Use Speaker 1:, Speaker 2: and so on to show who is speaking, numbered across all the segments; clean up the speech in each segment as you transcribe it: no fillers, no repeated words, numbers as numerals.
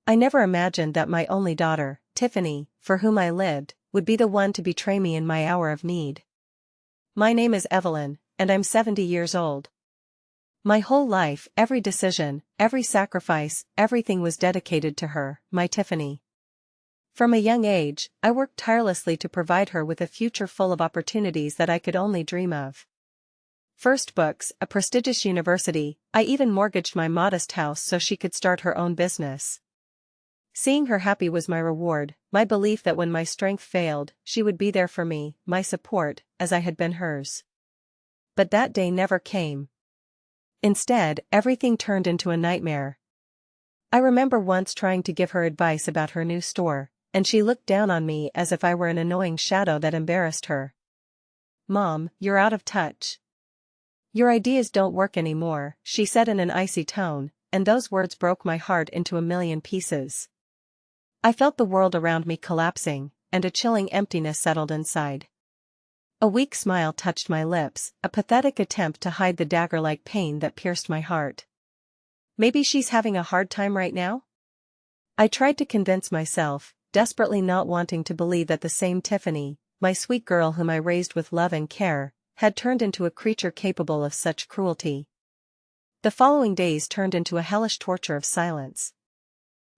Speaker 1: I never imagined that my only daughter, Tiffany, for whom I lived, would be the one to betray me in my hour of need. My name is Evelyn, and I'm 70 years old. My whole life, every decision, every sacrifice, everything was dedicated to her, my Tiffany. From a young age, I worked tirelessly to provide her with a future full of opportunities that I could only dream of. First books, a prestigious university, I even mortgaged my modest house so she could start her own business. Seeing her happy was my reward, my belief that when my strength failed, she would be there for me, my support, as I had been hers. But that day never came. Instead, everything turned into a nightmare. I remember once trying to give her advice about her new store, and she looked down on me as if I were an annoying shadow that embarrassed her. "Mom, you're out of touch. Your ideas don't work anymore," she said in an icy tone, and those words broke my heart into a million pieces. I felt the world around me collapsing, and a chilling emptiness settled inside. A weak smile touched my lips, a pathetic attempt to hide the dagger-like pain that pierced my heart. Maybe she's having a hard time right now? I tried to convince myself, desperately not wanting to believe that the same Tiffany, my sweet girl whom I raised with love and care, had turned into a creature capable of such cruelty. The following days turned into a hellish torture of silence.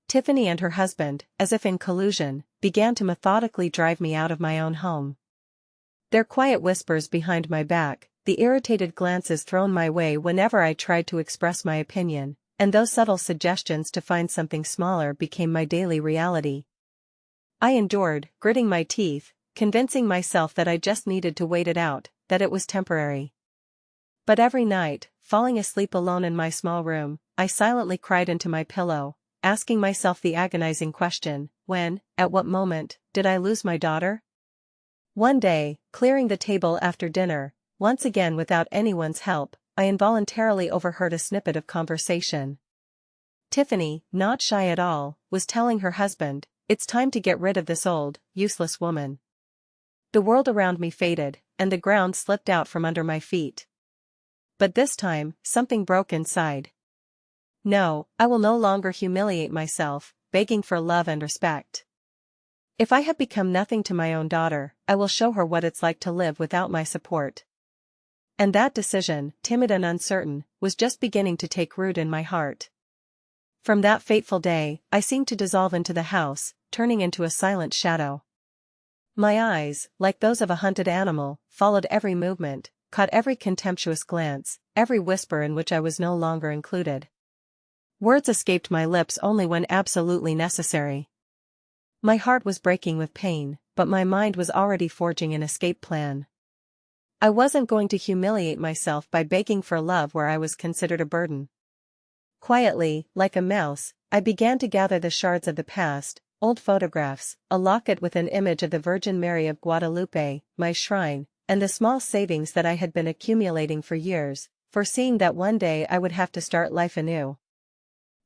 Speaker 1: Tiffany and her husband, as if in collusion, began to methodically drive me out of my own home. Their quiet whispers behind my back, the irritated glances thrown my way whenever I tried to express my opinion, and those subtle suggestions to find something smaller became my daily reality. I endured, gritting my teeth, convincing myself that I just needed to wait it out, that it was temporary. But every night, falling asleep alone in my small room, I silently cried into my pillow, asking myself the agonizing question, when, at what moment, did I lose my daughter? One day, clearing the table after dinner, once again without anyone's help, I involuntarily overheard a snippet of conversation. Tiffany, not shy at all, was telling her husband, "It's time to get rid of this old, useless woman." The world around me faded, and the ground slipped out from under my feet. But this time, something broke inside. No, I will no longer humiliate myself, begging for love and respect. If I have become nothing to my own daughter, I will show her what it's like to live without my support. And that decision, timid and uncertain, was just beginning to take root in my heart. From that fateful day, I seemed to dissolve into the house, turning into a silent shadow. My eyes, like those of a hunted animal, followed every movement, caught every contemptuous glance, every whisper in which I was no longer included. Words escaped my lips only when absolutely necessary. My heart was breaking with pain, but my mind was already forging an escape plan. I wasn't going to humiliate myself by begging for love where I was considered a burden. Quietly, like a mouse, I began to gather the shards of the past, old photographs, a locket with an image of the Virgin Mary of Guadalupe, my shrine, and the small savings that I had been accumulating for years, foreseeing that one day I would have to start life anew.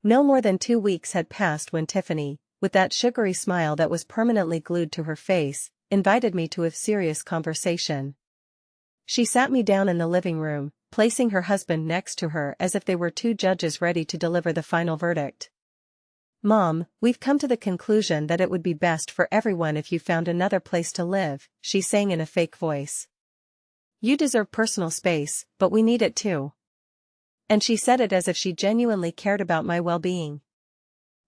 Speaker 1: No more than 2 weeks had passed when Tiffany, with that sugary smile that was permanently glued to her face, invited me to a serious conversation. She sat me down in the living room, placing her husband next to her as if they were two judges ready to deliver the final verdict. "Mom, we've come to the conclusion that it would be best for everyone if you found another place to live," she sang in a fake voice. "You deserve personal space, but we need it too." And she said it as if she genuinely cared about my well-being.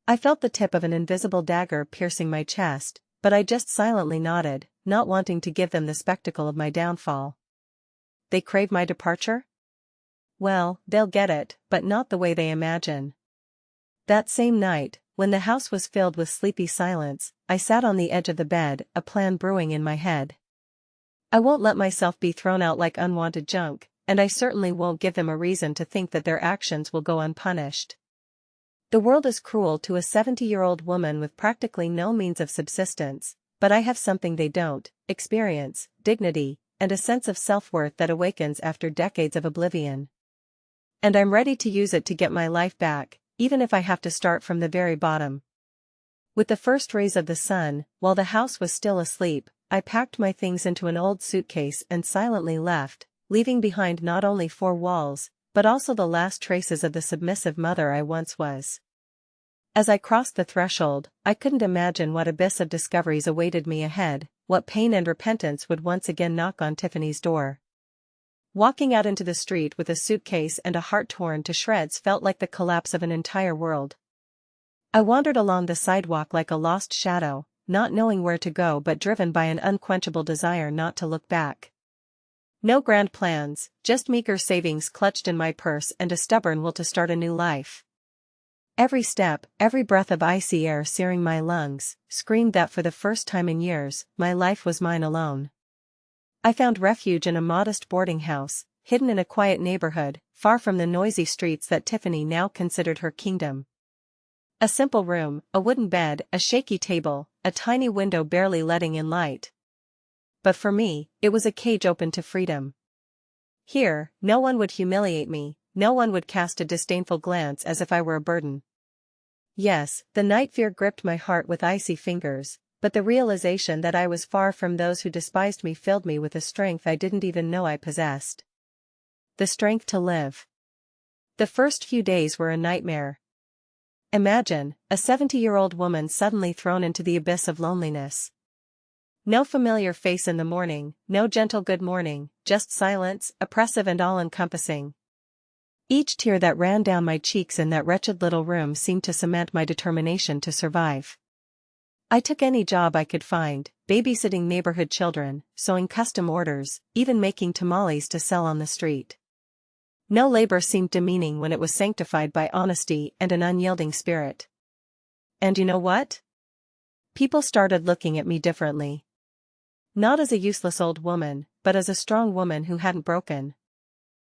Speaker 1: I felt the tip of an invisible dagger piercing my chest, but I just silently nodded, not wanting to give them the spectacle of my downfall. They crave my departure? Well, they'll get it, but not the way they imagine. That same night, when the house was filled with sleepy silence, I sat on the edge of the bed, a plan brewing in my head. I won't let myself be thrown out like unwanted junk, and I certainly won't give them a reason to think that their actions will go unpunished. The world is cruel to a 70-year-old woman with practically no means of subsistence, but I have something they don't: experience, dignity, and a sense of self-worth that awakens after decades of oblivion. And I'm ready to use it to get my life back, even if I have to start from the very bottom. With the first rays of the sun, while the house was still asleep, I packed my things into an old suitcase and silently left, leaving behind not only 4 walls, but also the last traces of the submissive mother I once was. As I crossed the threshold, I couldn't imagine what abyss of discoveries awaited me ahead, what pain and repentance would once again knock on Tiffany's door. Walking out into the street with a suitcase and a heart torn to shreds felt like the collapse of an entire world. I wandered along the sidewalk like a lost shadow, not knowing where to go but driven by an unquenchable desire not to look back. No grand plans, just meager savings clutched in my purse and a stubborn will to start a new life. Every step, every breath of icy air searing my lungs, screamed that for the first time in years, my life was mine alone. I found refuge in a modest boarding house, hidden in a quiet neighborhood, far from the noisy streets that Tiffany now considered her kingdom. A simple room, a wooden bed, a shaky table, a tiny window barely letting in light. But for me, it was a cage open to freedom. Here, no one would humiliate me, no one would cast a disdainful glance as if I were a burden. Yes, the night fear gripped my heart with icy fingers, but the realization that I was far from those who despised me filled me with a strength I didn't even know I possessed. The strength to live. The first few days were a nightmare. Imagine, a 70-year-old woman suddenly thrown into the abyss of loneliness. No familiar face in the morning, no gentle good morning, just silence, oppressive and all-encompassing. Each tear that ran down my cheeks in that wretched little room seemed to cement my determination to survive. I took any job I could find, babysitting neighborhood children, sewing custom orders, even making tamales to sell on the street. No labor seemed demeaning when it was sanctified by honesty and an unyielding spirit. And you know what? People started looking at me differently. Not as a useless old woman, but as a strong woman who hadn't broken.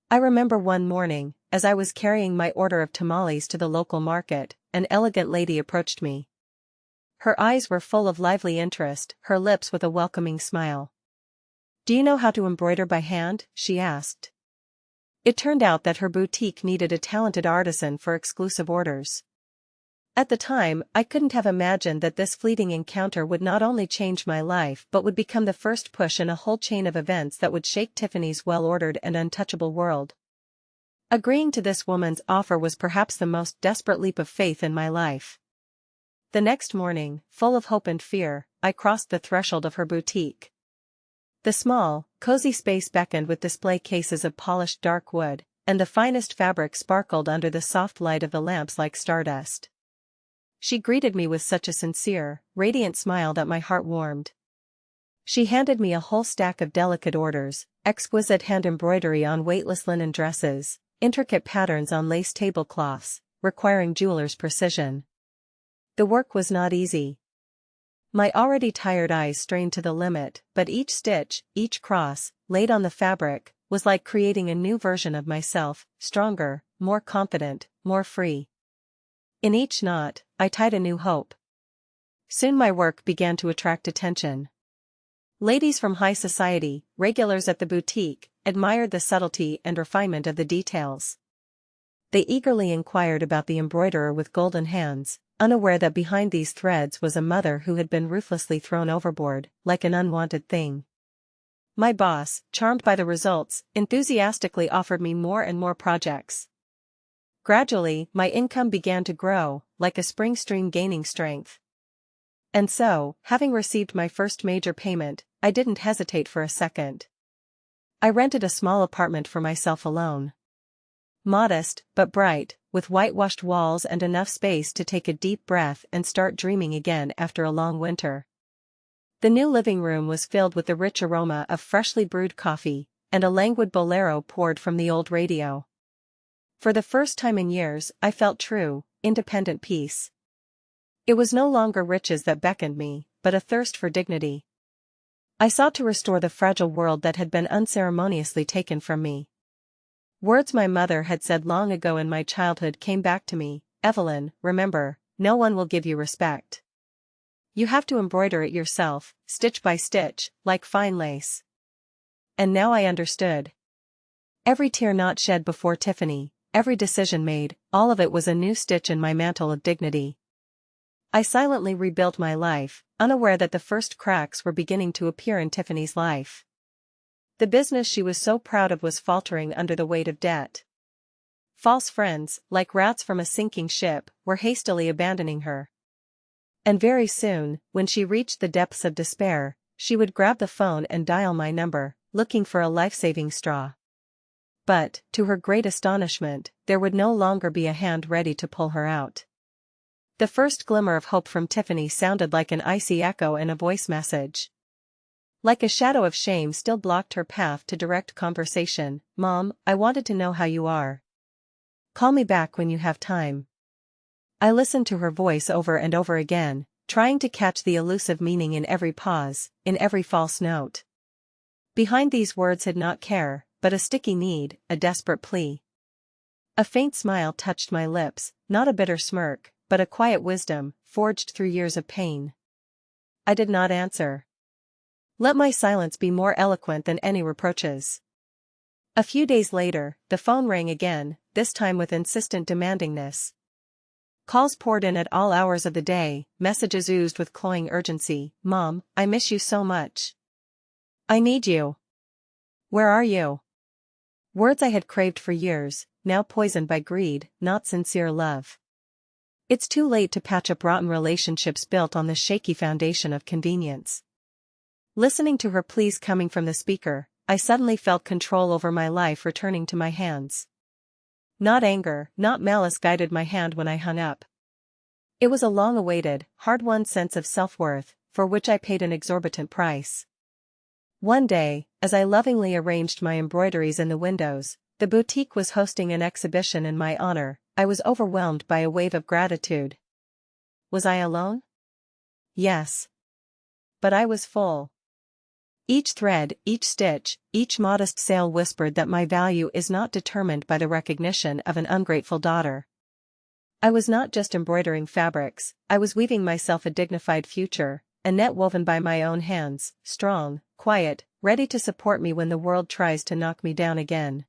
Speaker 1: I remember one morning, as I was carrying my order of tamales to the local market, an elegant lady approached me. Her eyes were full of lively interest, her lips with a welcoming smile. "Do you know how to embroider by hand?" she asked. It turned out that her boutique needed a talented artisan for exclusive orders. At the time, I couldn't have imagined that this fleeting encounter would not only change my life but would become the first push in a whole chain of events that would shake Tiffany's well-ordered and untouchable world. Agreeing to this woman's offer was perhaps the most desperate leap of faith in my life. The next morning, full of hope and fear, I crossed the threshold of her boutique. The small, cozy space beckoned with display cases of polished dark wood, and the finest fabric sparkled under the soft light of the lamps like stardust. She greeted me with such a sincere, radiant smile that my heart warmed. She handed me a whole stack of delicate orders, exquisite hand embroidery on weightless linen dresses, intricate patterns on lace tablecloths, requiring jeweler's precision. The work was not easy. My already tired eyes strained to the limit, but each stitch, each cross, laid on the fabric, was like creating a new version of myself, stronger, more confident, more free. In each knot, I tied a new hope. Soon my work began to attract attention. Ladies from high society, regulars at the boutique, admired the subtlety and refinement of the details. They eagerly inquired about the embroiderer with golden hands, unaware that behind these threads was a mother who had been ruthlessly thrown overboard, like an unwanted thing. My boss, charmed by the results, enthusiastically offered me more and more projects. Gradually, my income began to grow, like a spring stream gaining strength. And so, having received my first major payment, I didn't hesitate for a second. I rented a small apartment for myself alone. Modest, but bright, with whitewashed walls and enough space to take a deep breath and start dreaming again after a long winter. The new living room was filled with the rich aroma of freshly brewed coffee, and a languid bolero poured from the old radio. For the first time in years, I felt true, independent peace. It was no longer riches that beckoned me, but a thirst for dignity. I sought to restore the fragile world that had been unceremoniously taken from me. Words my mother had said long ago in my childhood came back to me. "Evelyn, remember, no one will give you respect. You have to embroider it yourself, stitch by stitch, like fine lace." And now I understood. Every tear not shed before Tiffany, every decision made, all of it was a new stitch in my mantle of dignity. I silently rebuilt my life, unaware that the first cracks were beginning to appear in Tiffany's life. The business she was so proud of was faltering under the weight of debt. false friends, like rats from a sinking ship, were hastily abandoning her. And very soon, when she reached the depths of despair, she would grab the phone and dial my number, looking for a life-saving straw. But, to her great astonishment, there would no longer be a hand ready to pull her out. The first glimmer of hope from Tiffany sounded like an icy echo in a voice message. Like a shadow of shame still blocked her path to direct conversation. "Mom, I wanted to know how you are. Call me back when you have time." I listened to her voice over and over again, trying to catch the elusive meaning in every pause, in every false note. Behind these words hid not care, but a sticky need, a desperate plea. A faint smile touched my lips, not a bitter smirk, but a quiet wisdom, forged through years of pain. I did not answer. Let my silence be more eloquent than any reproaches. A few days later, the phone rang again, this time with insistent demandingness. Calls poured in at all hours of the day, messages oozed with cloying urgency. "Mom, I miss you so much. I need you. Where are you?" Words I had craved for years, now poisoned by greed, not sincere love. It's too late to patch up rotten relationships built on the shaky foundation of convenience. Listening to her pleas coming from the speaker, I suddenly felt control over my life returning to my hands. Not anger, not malice guided my hand when I hung up. It was a long-awaited, hard-won sense of self-worth, for which I paid an exorbitant price. One day, as I lovingly arranged my embroideries in the windows, the boutique was hosting an exhibition in my honor. I was overwhelmed by a wave of gratitude. Was I alone? Yes. But I was full. Each thread, each stitch, each modest sale whispered that my value is not determined by the recognition of an ungrateful daughter. I was not just embroidering fabrics, I was weaving myself a dignified future, a net woven by my own hands, strong, quiet, ready to support me when the world tries to knock me down again.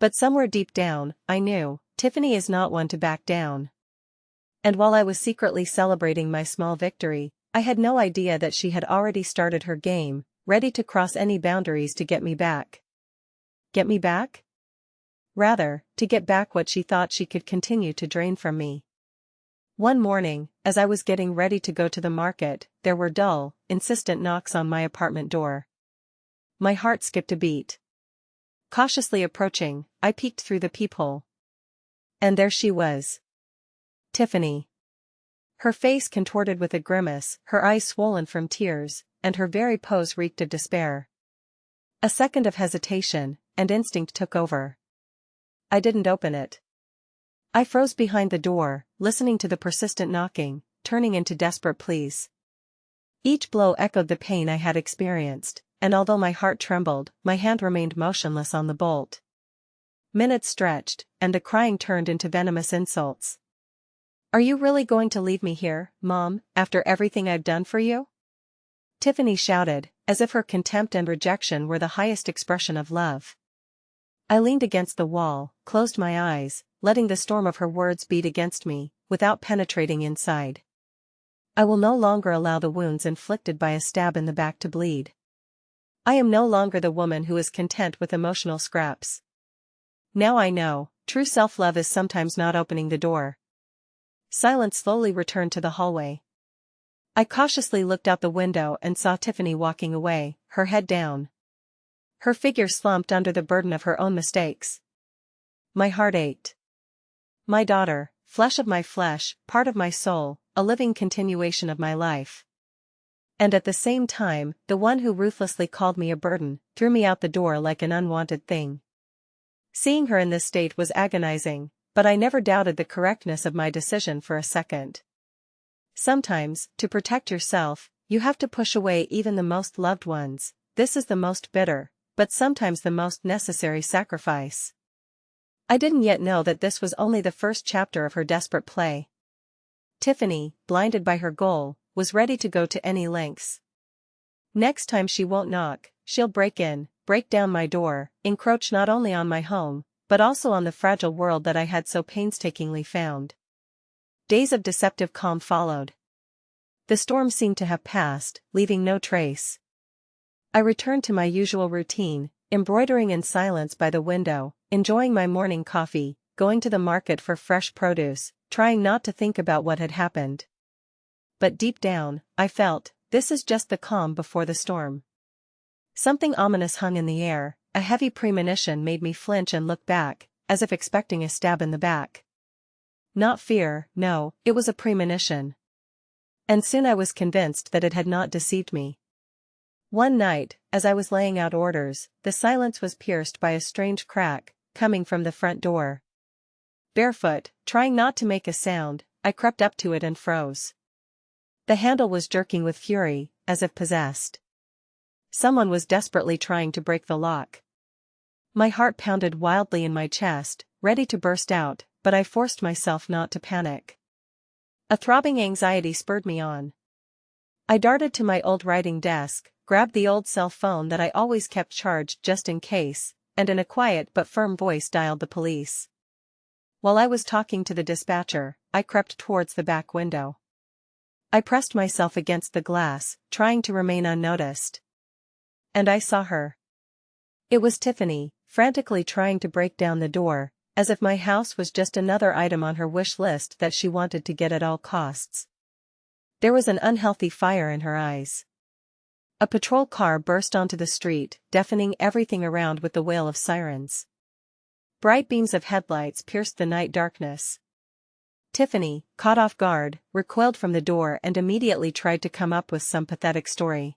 Speaker 1: But somewhere deep down, I knew, Tiffany is not one to back down. And while I was secretly celebrating my small victory, I had no idea that she had already started her game, ready to cross any boundaries to get me back. Get me back? Rather, to get back what she thought she could continue to drain from me. One morning, as I was getting ready to go to the market, there were dull, insistent knocks on my apartment door. My heart skipped a beat. Cautiously approaching, I peeked through the peephole. And there she was. Tiffany. Her face contorted with a grimace, her eyes swollen from tears, and her very pose reeked of despair. A second of hesitation, and instinct took over. I didn't open it. I froze behind the door, listening to the persistent knocking, turning into desperate pleas. Each blow echoed the pain I had experienced, and although my heart trembled, my hand remained motionless on the bolt. Minutes stretched, and the crying turned into venomous insults. "Are you really going to leave me here, Mom, after everything I've done for you?" Tiffany shouted, as if her contempt and rejection were the highest expression of love. I leaned against the wall, closed my eyes, letting the storm of her words beat against me, without penetrating inside. I will no longer allow the wounds inflicted by a stab in the back to bleed. I am no longer the woman who is content with emotional scraps. Now I know, true self-love is sometimes not opening the door. Silence slowly returned to the hallway. I cautiously looked out the window and saw Tiffany walking away, her head down. Her figure slumped under the burden of her own mistakes. My heart ached. My daughter, flesh of my flesh, part of my soul, a living continuation of my life. And at the same time, the one who ruthlessly called me a burden, threw me out the door like an unwanted thing. Seeing her in this state was agonizing, but I never doubted the correctness of my decision for a second. Sometimes, to protect yourself, you have to push away even the most loved ones. This is the most bitter, but sometimes the most necessary sacrifice. I didn't yet know that this was only the first chapter of her desperate play. Tiffany, blinded by her goal, was ready to go to any lengths. Next time she won't knock, she'll break in, break down my door, encroach not only on my home, but also on the fragile world that I had so painstakingly found. Days of deceptive calm followed. The storm seemed to have passed, leaving no trace. I returned to my usual routine, embroidering in silence by the window, enjoying my morning coffee, going to the market for fresh produce, trying not to think about what had happened. But deep down, I felt, this is just the calm before the storm. Something ominous hung in the air, a heavy premonition made me flinch and look back, as if expecting a stab in the back. Not fear, no, it was a premonition. And soon I was convinced that it had not deceived me. One night, as I was laying out orders, the silence was pierced by a strange crack, coming from the front door. Barefoot, trying not to make a sound, I crept up to it and froze. The handle was jerking with fury, as if possessed. Someone was desperately trying to break the lock. My heart pounded wildly in my chest, ready to burst out, but I forced myself not to panic. A throbbing anxiety spurred me on. I darted to my old writing desk, grabbed the old cell phone that I always kept charged just in case, and in a quiet but firm voice dialed the police. While I was talking to the dispatcher, I crept towards the back window. I pressed myself against the glass, trying to remain unnoticed. And I saw her. It was Tiffany, frantically trying to break down the door, as if my house was just another item on her wish list that she wanted to get at all costs. There was an unhealthy fire in her eyes. A patrol car burst onto the street, deafening everything around with the wail of sirens. Bright beams of headlights pierced the night darkness. Tiffany, caught off guard, recoiled from the door and immediately tried to come up with some pathetic story.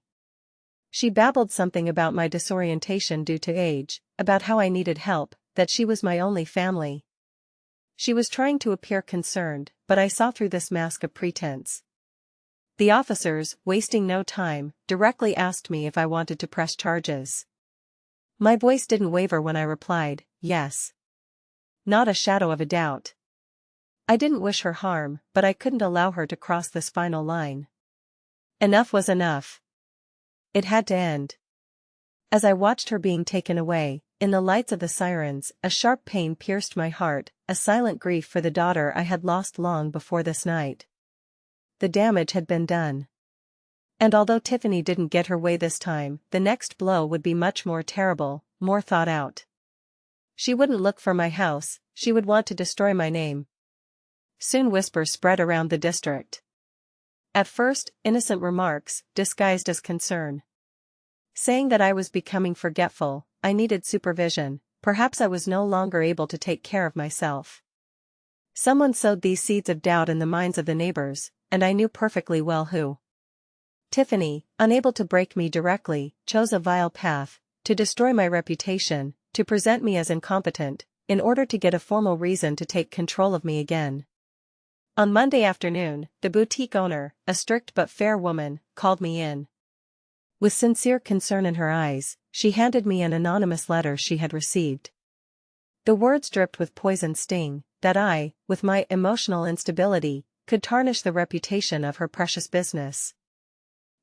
Speaker 1: She babbled something about my disorientation due to age, about how I needed help, that she was my only family. She was trying to appear concerned, but I saw through this mask of pretense. The officers, wasting no time, directly asked me if I wanted to press charges. My voice didn't waver when I replied, yes. Not a shadow of a doubt. I didn't wish her harm, but I couldn't allow her to cross this final line. Enough was enough. It had to end. As I watched her being taken away, in the lights of the sirens, a sharp pain pierced my heart, a silent grief for the daughter I had lost long before this night. The damage had been done. And although Tiffany didn't get her way this time, the next blow would be much more terrible, more thought out. She wouldn't look for my house, she would want to destroy my name. Soon whispers spread around the district. At first, innocent remarks, disguised as concern. Saying that I was becoming forgetful, I needed supervision, perhaps I was no longer able to take care of myself. Someone sowed these seeds of doubt in the minds of the neighbors, and I knew perfectly well who. Tiffany, unable to break me directly, chose a vile path, to destroy my reputation, to present me as incompetent, in order to get a formal reason to take control of me again. On Monday afternoon, the boutique owner, a strict but fair woman, called me in. With sincere concern in her eyes, she handed me an anonymous letter she had received. The words dripped with poison sting, that I, with my emotional instability, could tarnish the reputation of her precious business.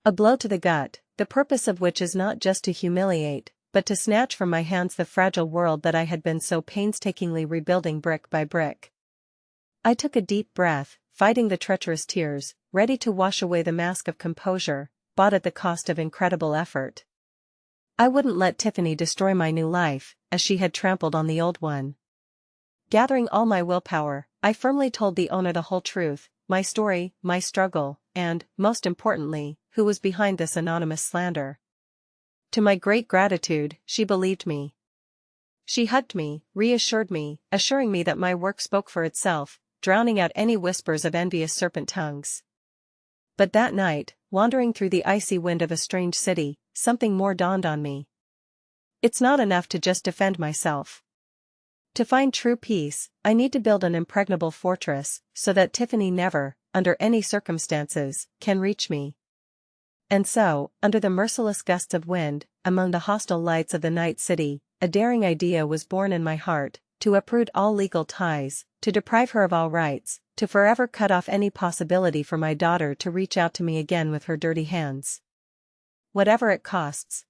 Speaker 1: A blow to the gut, the purpose of which is not just to humiliate, but to snatch from my hands the fragile world that I had been so painstakingly rebuilding brick by brick. I took a deep breath, fighting the treacherous tears, ready to wash away the mask of composure, bought at the cost of incredible effort. I wouldn't let Tiffany destroy my new life, as she had trampled on the old one. Gathering all my willpower, I firmly told the owner the whole truth, my story, my struggle, and, most importantly, who was behind this anonymous slander. To my great gratitude, she believed me. She hugged me, reassured me, assuring me that my work spoke for itself, drowning out any whispers of envious serpent tongues. But that night, wandering through the icy wind of a strange city, something more dawned on me. It's not enough to just defend myself. To find true peace, I need to build an impregnable fortress, so that Tiffany never, under any circumstances, can reach me. And so, under the merciless gusts of wind, among the hostile lights of the night city, a daring idea was born in my heart, to uproot all legal ties, to deprive her of all rights, to forever cut off any possibility for my daughter to reach out to me again with her dirty hands. Whatever it costs.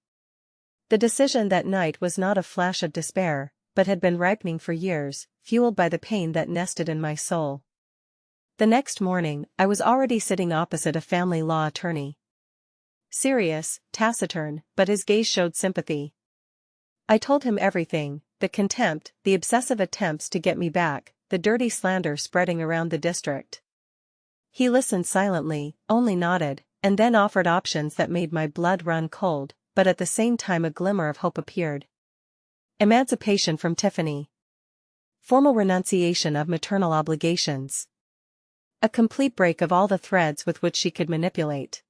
Speaker 1: The decision that night was not a flash of despair, but had been ripening for years, fueled by the pain that nested in my soul. The next morning, I was already sitting opposite a family law attorney. Serious, taciturn, but his gaze showed sympathy. I told him everything, the contempt, the obsessive attempts to get me back, the dirty slander spreading around the district. He listened silently, only nodded, and then offered options that made my blood run cold, but at the same time a glimmer of hope appeared. Emancipation from Tiffany. Formal renunciation of maternal obligations. A complete break of all the threads with which she could manipulate.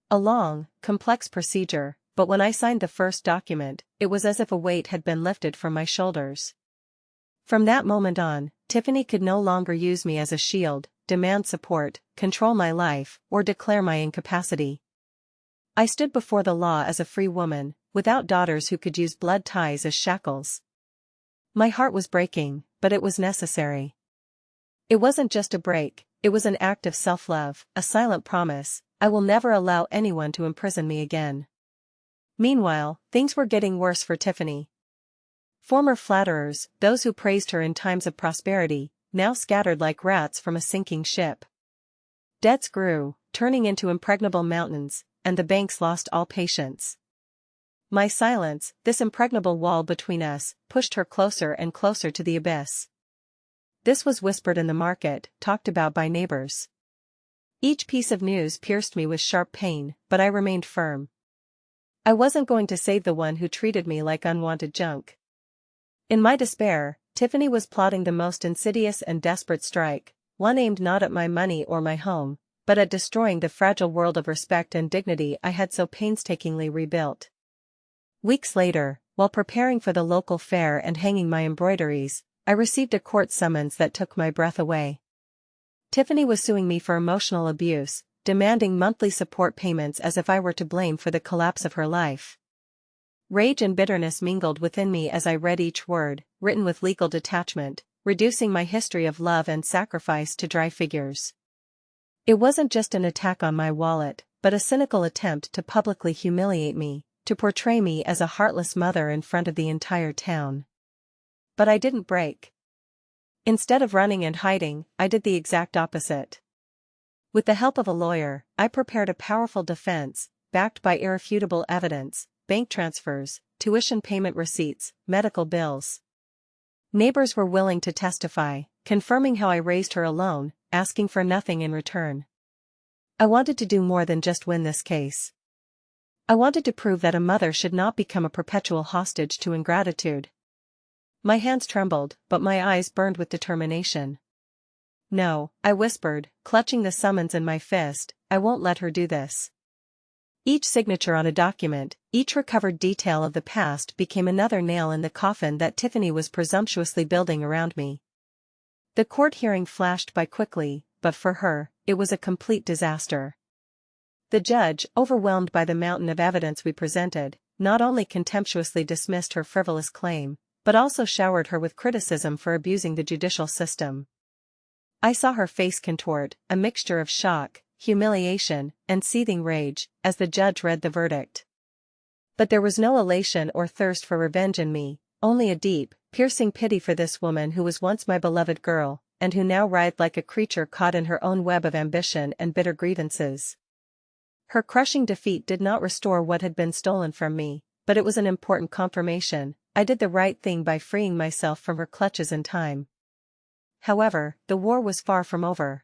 Speaker 1: A long, complex procedure, but when I signed the first document, it was as if a weight had been lifted from my shoulders. From that moment on, Tiffany could no longer use me as a shield, demand support, control my life, or declare my incapacity. I stood before the law as a free woman, without daughters who could use blood ties as shackles. My heart was breaking, but it was necessary. It wasn't just a break, it was an act of self-love, a silent promise: I will never allow anyone to imprison me again. Meanwhile, things were getting worse for Tiffany. Former flatterers, those who praised her in times of prosperity, now scattered like rats from a sinking ship. Debts grew, turning into impregnable mountains, and the banks lost all patience. My silence, this impregnable wall between us, pushed her closer and closer to the abyss. This was whispered in the market, talked about by neighbors. Each piece of news pierced me with sharp pain, but I remained firm. I wasn't going to save the one who treated me like unwanted junk. In my despair, Tiffany was plotting the most insidious and desperate strike, one aimed not at my money or my home, but at destroying the fragile world of respect and dignity I had so painstakingly rebuilt. Weeks later, while preparing for the local fair and hanging my embroideries, I received a court summons that took my breath away. Tiffany was suing me for emotional abuse, demanding monthly support payments as if I were to blame for the collapse of her life. Rage and bitterness mingled within me as I read each word, written with legal detachment, reducing my history of love and sacrifice to dry figures. It wasn't just an attack on my wallet, but a cynical attempt to publicly humiliate me, to portray me as a heartless mother in front of the entire town. But I didn't break. Instead of running and hiding, I did the exact opposite. With the help of a lawyer, I prepared a powerful defense, backed by irrefutable evidence, bank transfers, tuition payment receipts, medical bills. Neighbors were willing to testify, confirming how I raised her alone, asking for nothing in return. I wanted to do more than just win this case. I wanted to prove that a mother should not become a perpetual hostage to ingratitude. My hands trembled, but my eyes burned with determination. No, I whispered, clutching the summons in my fist, I won't let her do this. Each signature on a document, each recovered detail of the past became another nail in the coffin that Tiffany was presumptuously building around me. The court hearing flashed by quickly, but for her, it was a complete disaster. The judge, overwhelmed by the mountain of evidence we presented, not only contemptuously dismissed her frivolous claim, but also showered her with criticism for abusing the judicial system. I saw her face contort, a mixture of shock, humiliation, and seething rage, as the judge read the verdict. But there was no elation or thirst for revenge in me, only a deep, piercing pity for this woman who was once my beloved girl, and who now writhed like a creature caught in her own web of ambition and bitter grievances. Her crushing defeat did not restore what had been stolen from me, but it was an important confirmation: I did the right thing by freeing myself from her clutches in time. However, the war was far from over.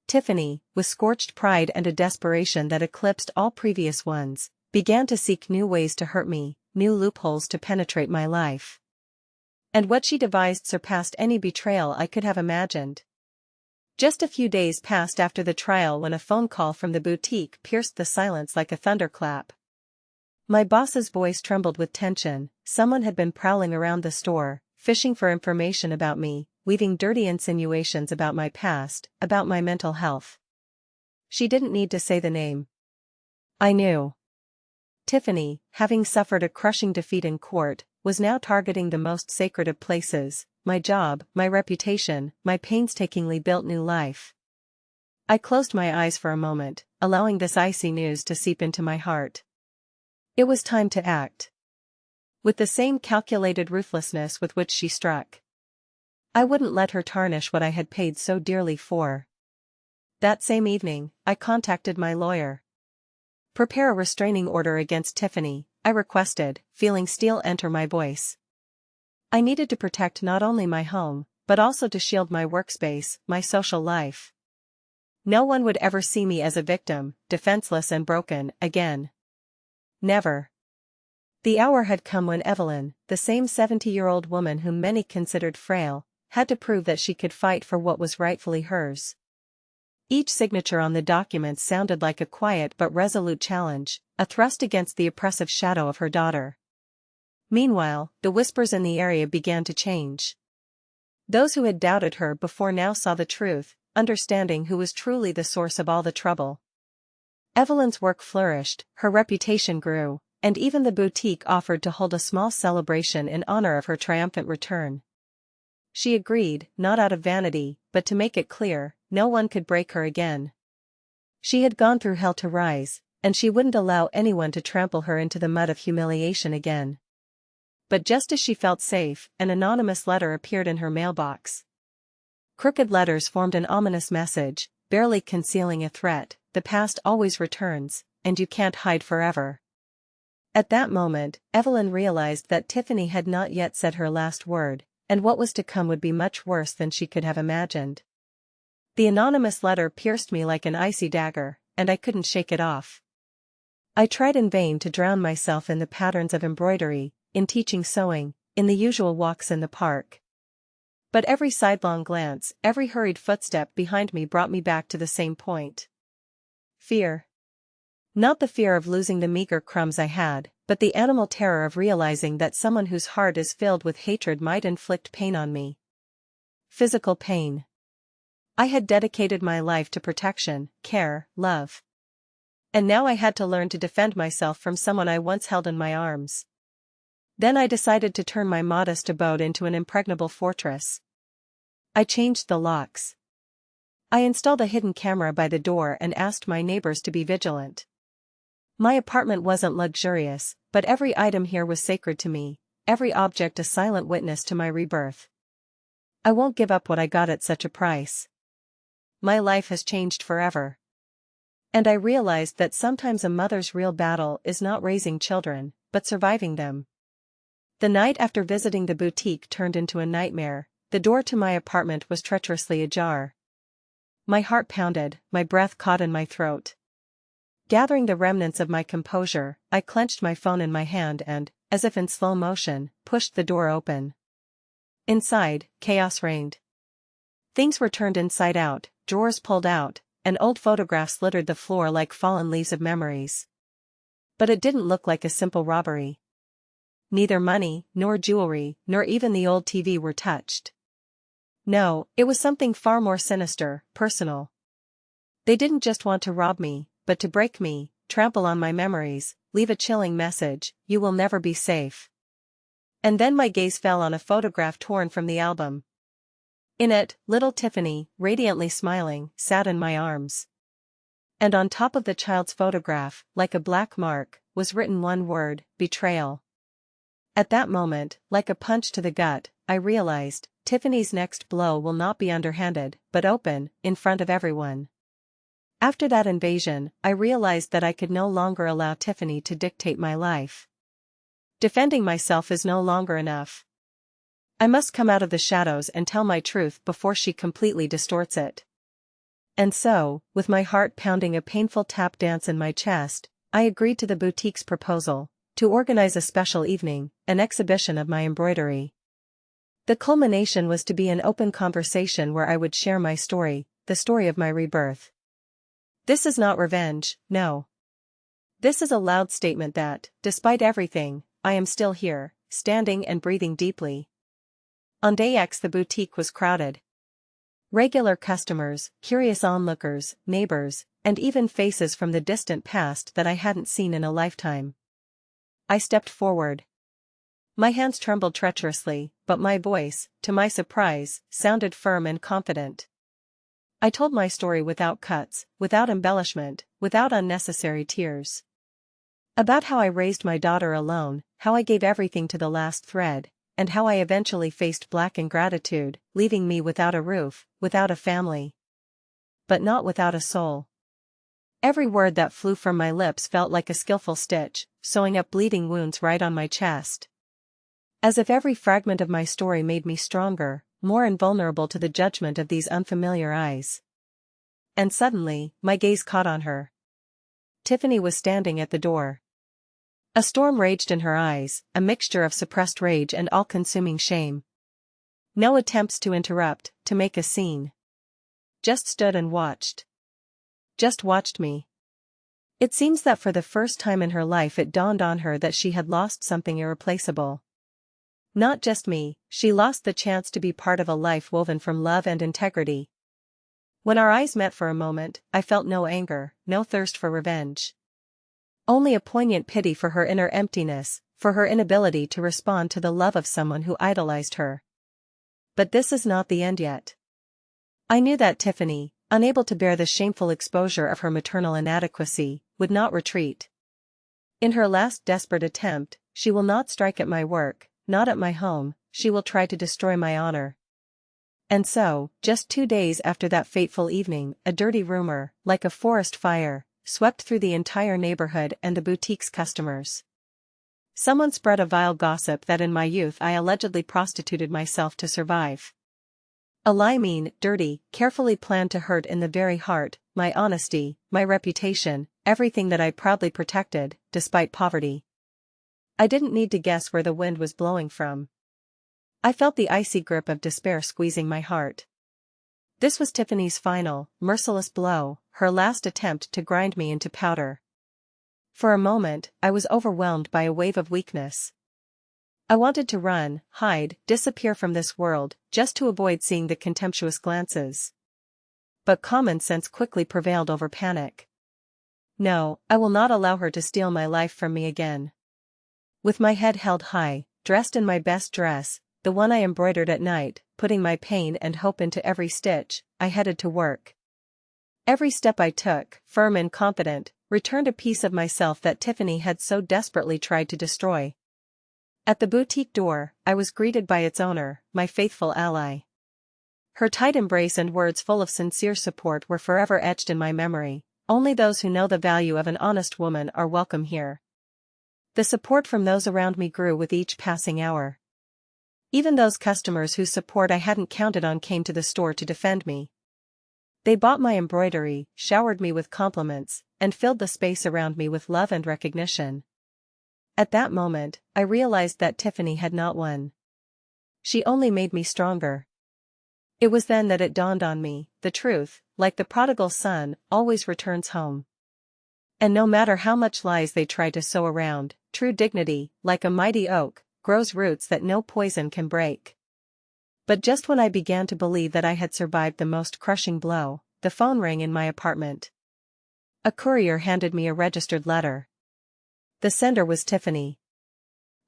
Speaker 1: Tiffany, with scorched pride and a desperation that eclipsed all previous ones, began to seek new ways to hurt me, new loopholes to penetrate my life. And what she devised surpassed any betrayal I could have imagined. Just a few days passed after the trial when a phone call from the boutique pierced the silence like a thunderclap. My boss's voice trembled with tension. Someone had been prowling around the store, fishing for information about me, weaving dirty insinuations about my past, about my mental health. She didn't need to say the name. I knew. Tiffany, having suffered a crushing defeat in court, was now targeting the most sacred of places: my job, my reputation, my painstakingly built new life. I closed my eyes for a moment, allowing this icy news to seep into my heart. It was time to act. With the same calculated ruthlessness with which she struck, I wouldn't let her tarnish what I had paid so dearly for. That same evening, I contacted my lawyer. "Prepare a restraining order against Tiffany," I requested, feeling steel enter my voice. I needed to protect not only my home, but also to shield my workspace, my social life. No one would ever see me as a victim, defenseless and broken, again. Never. The hour had come when Evelyn, the same 70-year-old woman whom many considered frail, had to prove that she could fight for what was rightfully hers. Each signature on the documents sounded like a quiet but resolute challenge, a thrust against the oppressive shadow of her daughter. Meanwhile, the whispers in the area began to change. Those who had doubted her before now saw the truth, understanding who was truly the source of all the trouble. Evelyn's work flourished, her reputation grew, and even the boutique offered to hold a small celebration in honor of her triumphant return. She agreed, not out of vanity, but to make it clear, no one could break her again. She had gone through hell to rise, and she wouldn't allow anyone to trample her into the mud of humiliation again. But just as she felt safe, an anonymous letter appeared in her mailbox. Crooked letters formed an ominous message, barely concealing a threat: the past always returns, and you can't hide forever. At that moment, Evelyn realized that Tiffany had not yet said her last word, and what was to come would be much worse than she could have imagined. The anonymous letter pierced me like an icy dagger, and I couldn't shake it off. I tried in vain to drown myself in the patterns of embroidery, in teaching sewing, in the usual walks in the park. But every sidelong glance, every hurried footstep behind me brought me back to the same point. Fear. Not the fear of losing the meager crumbs I had, but the animal terror of realizing that someone whose heart is filled with hatred might inflict pain on me. Physical pain. I had dedicated my life to protection, care, love. And now I had to learn to defend myself from someone I once held in my arms. Then I decided to turn my modest abode into an impregnable fortress. I changed the locks. I installed a hidden camera by the door and asked my neighbors to be vigilant. My apartment wasn't luxurious, but every item here was sacred to me, every object a silent witness to my rebirth. I won't give up what I got at such a price. My life has changed forever. And I realized that sometimes a mother's real battle is not raising children, but surviving them. The night after visiting the boutique turned into a nightmare. The door to my apartment was treacherously ajar. My heart pounded, my breath caught in my throat. Gathering the remnants of my composure, I clenched my phone in my hand and, as if in slow motion, pushed the door open. Inside, chaos reigned. Things were turned inside out, drawers pulled out, and old photographs littered the floor like fallen leaves of memories. But it didn't look like a simple robbery. Neither money, nor jewelry, nor even the old TV were touched. No, it was something far more sinister, personal. They didn't just want to rob me, but to break me, trample on my memories, leave a chilling message: you will never be safe. And then my gaze fell on a photograph torn from the album. In it, little Tiffany, radiantly smiling, sat in my arms. And on top of the child's photograph, like a black mark, was written one word: betrayal. At that moment, like a punch to the gut, I realized, Tiffany's next blow will not be underhanded, but open, in front of everyone. After that invasion, I realized that I could no longer allow Tiffany to dictate my life. Defending myself is no longer enough. I must come out of the shadows and tell my truth before she completely distorts it. And so, with my heart pounding a painful tap dance in my chest, I agreed to the boutique's proposal to organize a special evening, an exhibition of my embroidery. The culmination was to be an open conversation where I would share my story, the story of my rebirth. This is not revenge, no. This is a loud statement that, despite everything, I am still here, standing and breathing deeply. On day X the boutique was crowded. Regular customers, curious onlookers, neighbors, and even faces from the distant past that I hadn't seen in a lifetime. I stepped forward. My hands trembled treacherously, but my voice, to my surprise, sounded firm and confident. I told my story without cuts, without embellishment, without unnecessary tears. About how I raised my daughter alone, how I gave everything to the last thread, and how I eventually faced black ingratitude, leaving me without a roof, without a family. But not without a soul. Every word that flew from my lips felt like a skillful stitch, sewing up bleeding wounds right on my chest. As if every fragment of my story made me stronger, more invulnerable to the judgment of these unfamiliar eyes. And suddenly, my gaze caught on her. Tiffany was standing at the door. A storm raged in her eyes, a mixture of suppressed rage and all-consuming shame. No attempts to interrupt, to make a scene. Just stood and watched. Just watched me. It seems that for the first time in her life it dawned on her that she had lost something irreplaceable. Not just me, she lost the chance to be part of a life woven from love and integrity. When our eyes met for a moment, I felt no anger, no thirst for revenge. Only a poignant pity for her inner emptiness, for her inability to respond to the love of someone who idolized her. But this is not the end yet. I knew that Tiffany, unable to bear the shameful exposure of her maternal inadequacy, would not retreat. In her last desperate attempt, she will not strike at my work, not at my home, she will try to destroy my honor. And so, just 2 days after that fateful evening, a dirty rumor, like a forest fire, swept through the entire neighborhood and the boutique's customers. Someone spread a vile gossip that in my youth I allegedly prostituted myself to survive. A lie mean, dirty, carefully planned to hurt in the very heart, my honesty, my reputation, everything that I proudly protected, despite poverty. I didn't need to guess where the wind was blowing from. I felt the icy grip of despair squeezing my heart. This was Tiffany's final, merciless blow, her last attempt to grind me into powder. For a moment, I was overwhelmed by a wave of weakness. I wanted to run, hide, disappear from this world, just to avoid seeing the contemptuous glances. But common sense quickly prevailed over panic. No, I will not allow her to steal my life from me again. With my head held high, dressed in my best dress, the one I embroidered at night, putting my pain and hope into every stitch, I headed to work. Every step I took, firm and confident, returned a piece of myself that Tiffany had so desperately tried to destroy. At the boutique door, I was greeted by its owner, my faithful ally. Her tight embrace and words full of sincere support were forever etched in my memory. Only those who know the value of an honest woman are welcome here. The support from those around me grew with each passing hour. Even those customers whose support I hadn't counted on came to the store to defend me. They bought my embroidery, showered me with compliments, and filled the space around me with love and recognition. At that moment, I realized that Tiffany had not won. She only made me stronger. It was then that it dawned on me, the truth, like the prodigal son, always returns home. And no matter how much lies they try to sow around, true dignity, like a mighty oak, grows roots that no poison can break. But just when I began to believe that I had survived the most crushing blow, the phone rang in my apartment. A courier handed me a registered letter. The sender was Tiffany.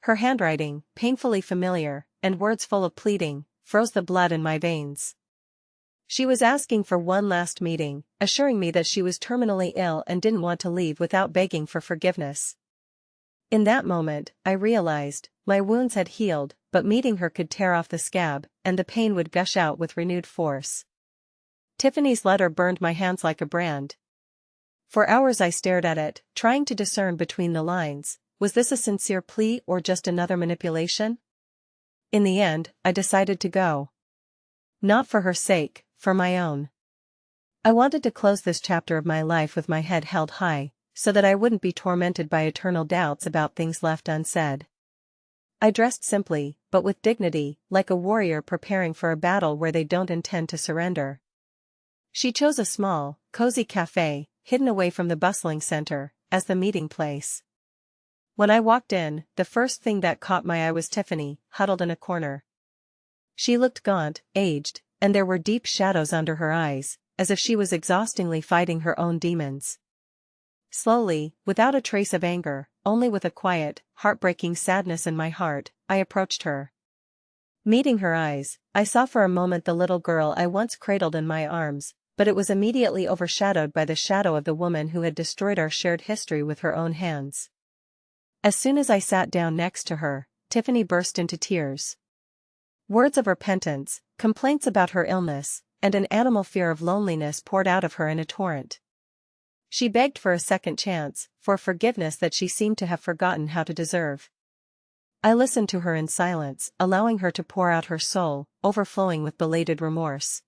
Speaker 1: Her handwriting, painfully familiar, and words full of pleading, froze the blood in my veins. She was asking for one last meeting, assuring me that she was terminally ill and didn't want to leave without begging for forgiveness. In that moment, I realized, my wounds had healed, but meeting her could tear off the scab, and the pain would gush out with renewed force. Tiffany's letter burned my hands like a brand. For hours I stared at it, trying to discern between the lines, was this a sincere plea or just another manipulation? In the end, I decided to go. Not for her sake, for my own. I wanted to close this chapter of my life with my head held high, so that I wouldn't be tormented by eternal doubts about things left unsaid. I dressed simply, but with dignity, like a warrior preparing for a battle where they don't intend to surrender. She chose a small, cozy cafe, hidden away from the bustling center, as the meeting place. When I walked in, the first thing that caught my eye was Tiffany, huddled in a corner. She looked gaunt, aged, and there were deep shadows under her eyes, as if she was exhaustingly fighting her own demons. Slowly, without a trace of anger, only with a quiet, heartbreaking sadness in my heart, I approached her. Meeting her eyes, I saw for a moment the little girl I once cradled in my arms, but it was immediately overshadowed by the shadow of the woman who had destroyed our shared history with her own hands. As soon as I sat down next to her, Tiffany burst into tears. Words of repentance, complaints about her illness, and an animal fear of loneliness poured out of her in a torrent. She begged for a second chance, for forgiveness that she seemed to have forgotten how to deserve. I listened to her in silence, allowing her to pour out her soul, overflowing with belated remorse.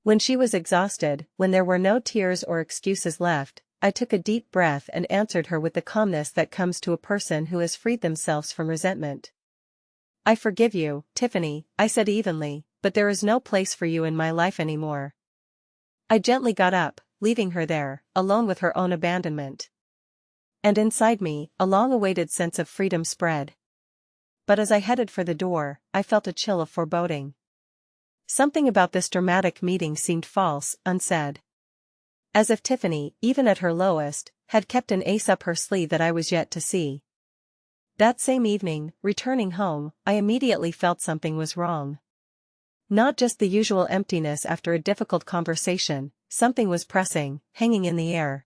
Speaker 1: When she was exhausted, when there were no tears or excuses left, I took a deep breath and answered her with the calmness that comes to a person who has freed themselves from resentment. "I forgive you, Tiffany," I said evenly, "but there is no place for you in my life anymore." I gently got up, leaving her there, alone with her own abandonment. And inside me, a long-awaited sense of freedom spread. But as I headed for the door, I felt a chill of foreboding. Something about this dramatic meeting seemed false, unsaid. As if Tiffany, even at her lowest, had kept an ace up her sleeve that I was yet to see. That same evening, returning home, I immediately felt something was wrong. Not just the usual emptiness after a difficult conversation, something was pressing, hanging in the air.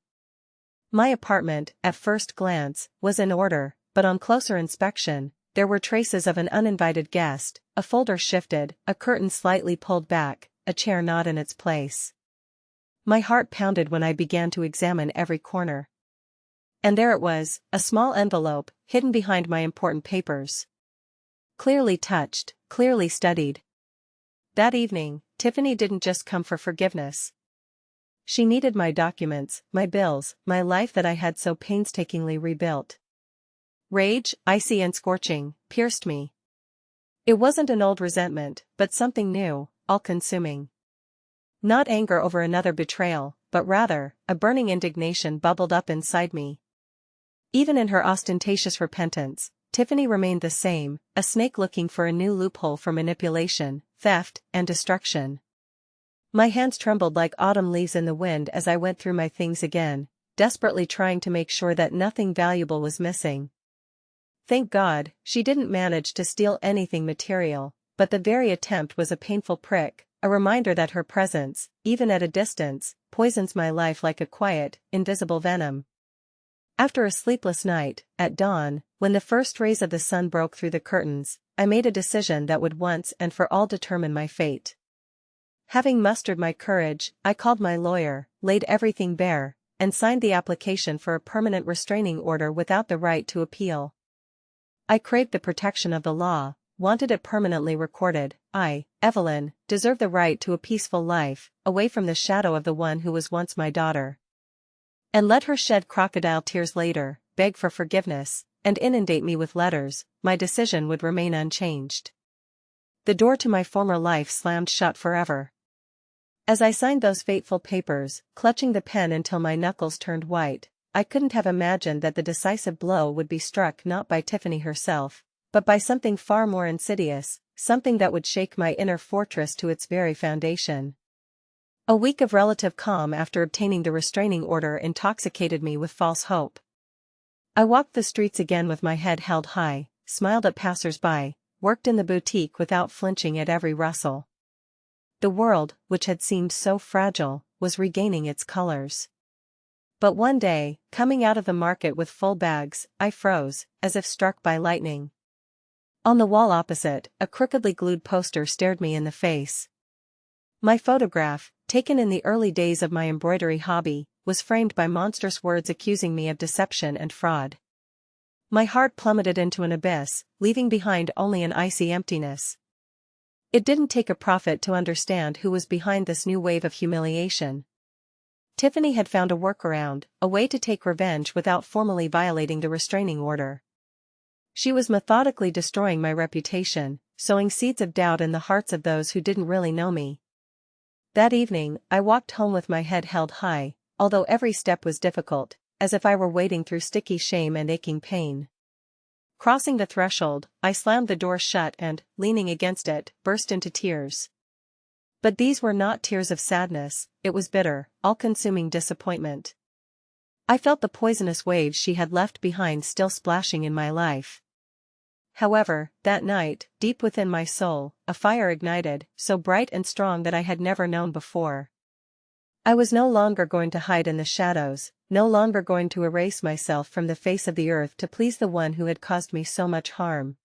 Speaker 1: My apartment, at first glance, was in order, but on closer inspection, there were traces of an uninvited guest, a folder shifted, a curtain slightly pulled back, a chair not in its place. My heart pounded when I began to examine every corner. And there it was, a small envelope, hidden behind my important papers. Clearly touched, clearly studied. That evening, Tiffany didn't just come for forgiveness. She needed my documents, my bills, my life that I had so painstakingly rebuilt. Rage, icy and scorching, pierced me. It wasn't an old resentment, but something new, all-consuming. Not anger over another betrayal, but rather, a burning indignation bubbled up inside me. Even in her ostentatious repentance, Tiffany remained the same, a snake looking for a new loophole for manipulation, theft, and destruction. My hands trembled like autumn leaves in the wind as I went through my things again, desperately trying to make sure that nothing valuable was missing. Thank God, she didn't manage to steal anything material, but the very attempt was a painful prick, a reminder that her presence, even at a distance, poisons my life like a quiet, invisible venom. After a sleepless night, at dawn, when the first rays of the sun broke through the curtains, I made a decision that would once and for all determine my fate. Having mustered my courage, I called my lawyer, laid everything bare, and signed the application for a permanent restraining order without the right to appeal. I craved the protection of the law, wanted it permanently recorded. I, Evelyn, deserve the right to a peaceful life, away from the shadow of the one who was once my daughter. And let her shed crocodile tears later, beg for forgiveness, and inundate me with letters, my decision would remain unchanged. The door to my former life slammed shut forever. As I signed those fateful papers, clutching the pen until my knuckles turned white, I couldn't have imagined that the decisive blow would be struck not by Tiffany herself, but by something far more insidious, something that would shake my inner fortress to its very foundation. A week of relative calm after obtaining the restraining order intoxicated me with false hope. I walked the streets again with my head held high, smiled at passers-by, worked in the boutique without flinching at every rustle. The world, which had seemed so fragile, was regaining its colors. But one day, coming out of the market with full bags, I froze, as if struck by lightning. On the wall opposite, a crookedly glued poster stared me in the face. My photograph, taken in the early days of my embroidery hobby, was framed by monstrous words accusing me of deception and fraud. My heart plummeted into an abyss, leaving behind only an icy emptiness. It didn't take a prophet to understand who was behind this new wave of humiliation. Tiffany had found a workaround, a way to take revenge without formally violating the restraining order. She was methodically destroying my reputation, sowing seeds of doubt in the hearts of those who didn't really know me. That evening, I walked home with my head held high, although every step was difficult, as if I were wading through sticky shame and aching pain. Crossing the threshold, I slammed the door shut and, leaning against it, burst into tears. But these were not tears of sadness, it was bitter, all-consuming disappointment. I felt the poisonous waves she had left behind still splashing in my life. However, that night, deep within my soul, a fire ignited, so bright and strong that I had never known before. I was no longer going to hide in the shadows, no longer going to erase myself from the face of the earth to please the one who had caused me so much harm.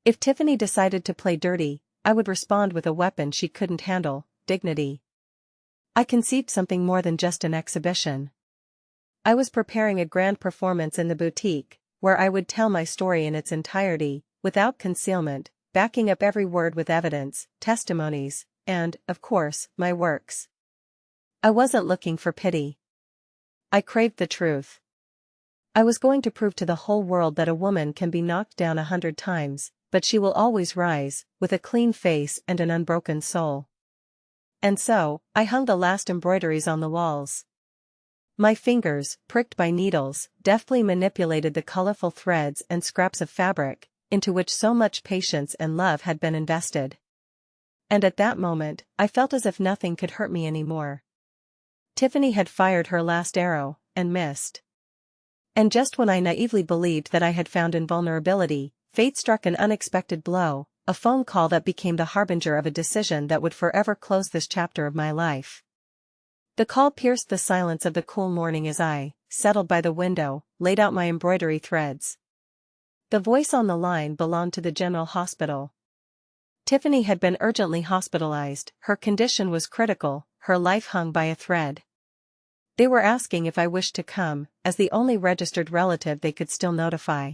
Speaker 1: If Tiffany decided to play dirty, I would respond with a weapon she couldn't handle, dignity. I conceived something more than just an exhibition. I was preparing a grand performance in the boutique, where I would tell my story in its entirety, without concealment, backing up every word with evidence, testimonies, and, of course, my works. I wasn't looking for pity. I craved the truth. I was going to prove to the whole world that a woman can be knocked down 100 times, but she will always rise, with a clean face and an unbroken soul. And so, I hung the last embroideries on the walls. My fingers, pricked by needles, deftly manipulated the colorful threads and scraps of fabric, into which so much patience and love had been invested. And at that moment, I felt as if nothing could hurt me anymore. Tiffany had fired her last arrow, and missed. And just when I naively believed that I had found invulnerability, fate struck an unexpected blow, a phone call that became the harbinger of a decision that would forever close this chapter of my life. The call pierced the silence of the cool morning as I, settled by the window, laid out my embroidery threads. The voice on the line belonged to the General Hospital. Tiffany had been urgently hospitalized, her condition was critical, her life hung by a thread. They were asking if I wished to come, as the only registered relative they could still notify.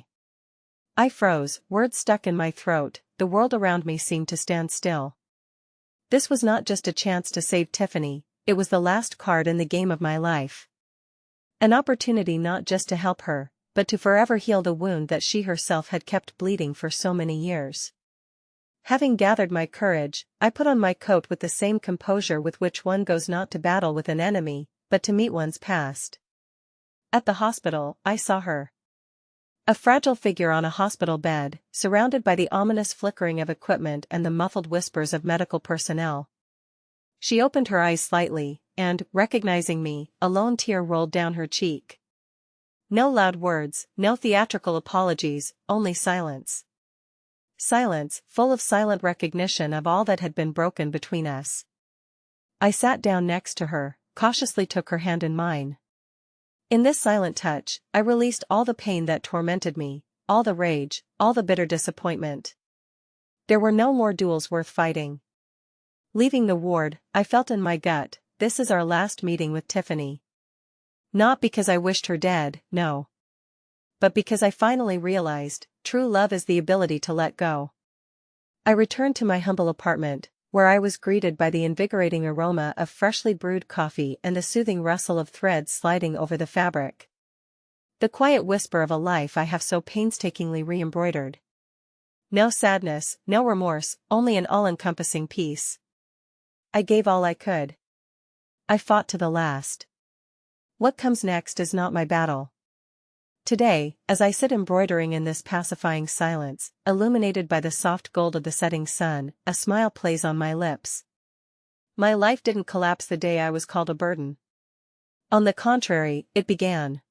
Speaker 1: I froze, words stuck in my throat, the world around me seemed to stand still. This was not just a chance to save Tiffany, it was the last card in the game of my life. An opportunity not just to help her, but to forever heal the wound that she herself had kept bleeding for so many years. Having gathered my courage, I put on my coat with the same composure with which one goes not to battle with an enemy, but to meet one's past. At the hospital, I saw her. A fragile figure on a hospital bed, surrounded by the ominous flickering of equipment and the muffled whispers of medical personnel. She opened her eyes slightly, and, recognizing me, a lone tear rolled down her cheek. No loud words, no theatrical apologies, only silence. Silence, full of silent recognition of all that had been broken between us. I sat down next to her, cautiously took her hand in mine. In this silent touch, I released all the pain that tormented me, all the rage, all the bitter disappointment. There were no more duels worth fighting. Leaving the ward, I felt in my gut, this is our last meeting with Tiffany. Not because I wished her dead, no. But because I finally realized, true love is the ability to let go. I returned to my humble apartment, where I was greeted by the invigorating aroma of freshly brewed coffee and the soothing rustle of threads sliding over the fabric. The quiet whisper of a life I have so painstakingly re-embroidered. No sadness, no remorse, only an all-encompassing peace. I gave all I could. I fought to the last. What comes next is not my battle. Today, as I sit embroidering in this pacifying silence, illuminated by the soft gold of the setting sun, a smile plays on my lips. My life didn't collapse the day I was called a burden. On the contrary, it began.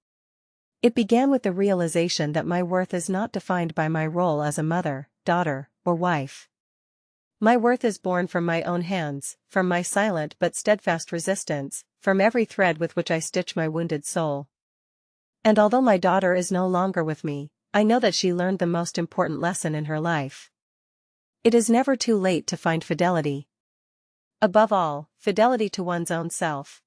Speaker 1: It began with the realization that my worth is not defined by my role as a mother, daughter, or wife. My worth is born from my own hands, from my silent but steadfast resistance, from every thread with which I stitch my wounded soul. And although my daughter is no longer with me, I know that she learned the most important lesson in her life. It is never too late to find fidelity. Above all, fidelity to one's own self.